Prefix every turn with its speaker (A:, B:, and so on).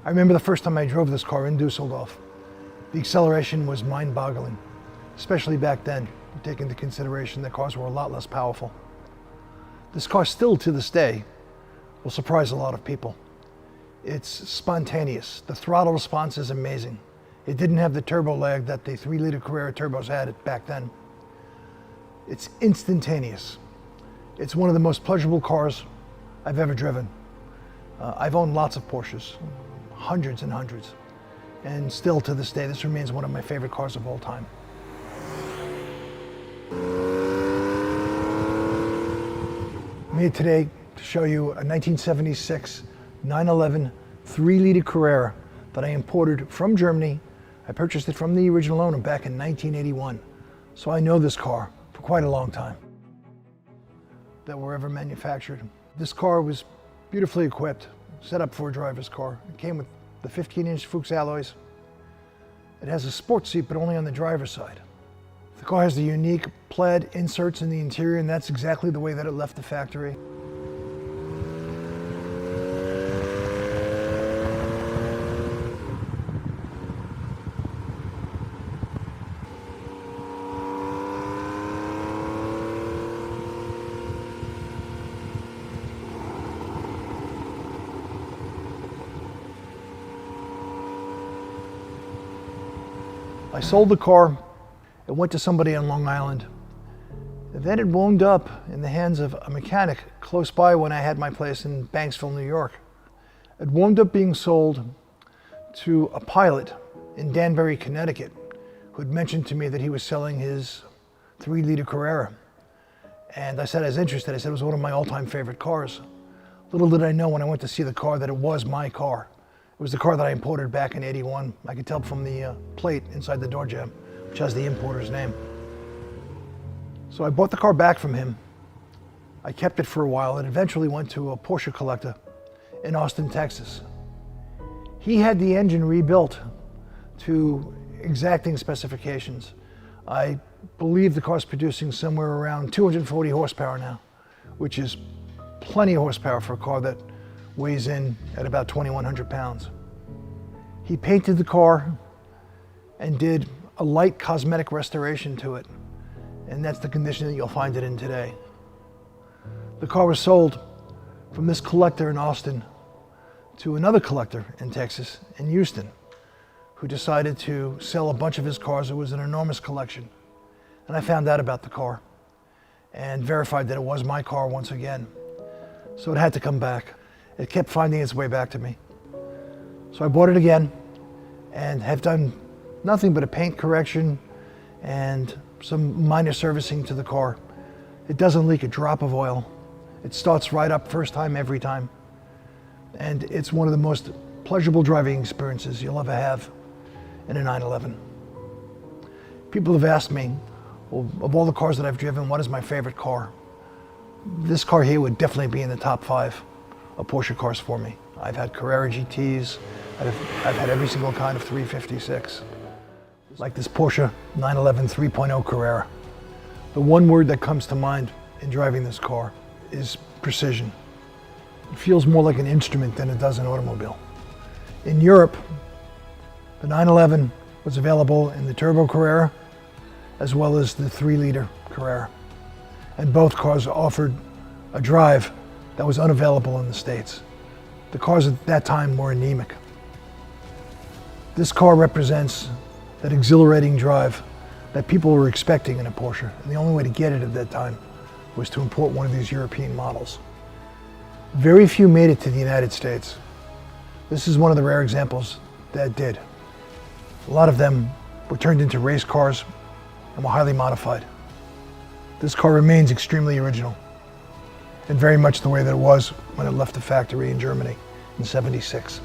A: I remember the first time I drove this car in Dusseldorf. The acceleration was mind-boggling, especially back then, taking into consideration that cars were a lot less powerful. This car still, to this day, will surprise a lot of people. It's spontaneous. The throttle response is amazing. It didn't have the turbo lag that the 3-liter Carrera turbos had back then. It's instantaneous. It's one of the most pleasurable cars I've ever driven. I've owned lots of Porsches, hundreds and hundreds, and still to this day, this remains one of my favorite cars of all time. I'm here today to show you a 1976 911 3-liter Carrera that I imported from Germany. I purchased it from the original owner back in 1981, so I know this car for quite a long time that were ever manufactured. This car was beautifully equipped, set up for a driver's car. It came with the 15-inch Fuchs alloys. It has a sports seat, but only on the driver's side. The car has the unique plaid inserts in the interior, and that's exactly the way that it left the factory. I sold the car. It went to somebody on Long Island. Then it wound up in the hands of a mechanic close by when I had my place in Banksville, New York. It wound up being sold to a pilot in Danbury, Connecticut, who had mentioned to me that he was selling his 3-liter Carrera. And I said I was interested. I said it was one of my all-time favorite cars. Little did I know when I went to see the car that it was my car. It was the car that I imported back in '81. I could tell from the plate inside the door jamb, which has the importer's name. So I bought the car back from him. I kept it for a while. It eventually went to a Porsche collector in Austin, Texas. He had the engine rebuilt to exacting specifications. I believe the car's producing somewhere around 240 horsepower now, which is plenty of horsepower for a car that weighs in at about 2,100 pounds. He painted the car and did a light cosmetic restoration to it, and that's the condition that you'll find it in today. The car was sold from this collector in Austin to another collector in Texas, in Houston, who decided to sell a bunch of his cars. It was an enormous collection. And I found out about the car and verified that it was my car once again. So it had to come back. It kept finding its way back to me. So I bought it again and have done nothing but a paint correction and some minor servicing to the car. It doesn't leak a drop of oil. It starts right up first time, every time. And it's one of the most pleasurable driving experiences you'll ever have in a 911. People have asked me, well, of all the cars that I've driven, what is my favorite car? This car here would definitely be in the top 5 of Porsche cars for me. I've had Carrera GTs. I've had every single kind of 356. Like this Porsche 911 3.0 Carrera. The one word that comes to mind in driving this car is precision. It feels more like an instrument than it does an automobile. In Europe, the 911 was available in the turbo Carrera as well as the 3-liter Carrera. And both cars offered a drive that was unavailable in the States. The cars at that time were anemic. This car represents that exhilarating drive that people were expecting in a Porsche. And the only way to get it at that time was to import one of these European models. Very few made it to the United States. This is one of the rare examples that did. A lot of them were turned into race cars and were highly modified. This car remains extremely original and very much the way that it was when it left the factory in Germany in '76.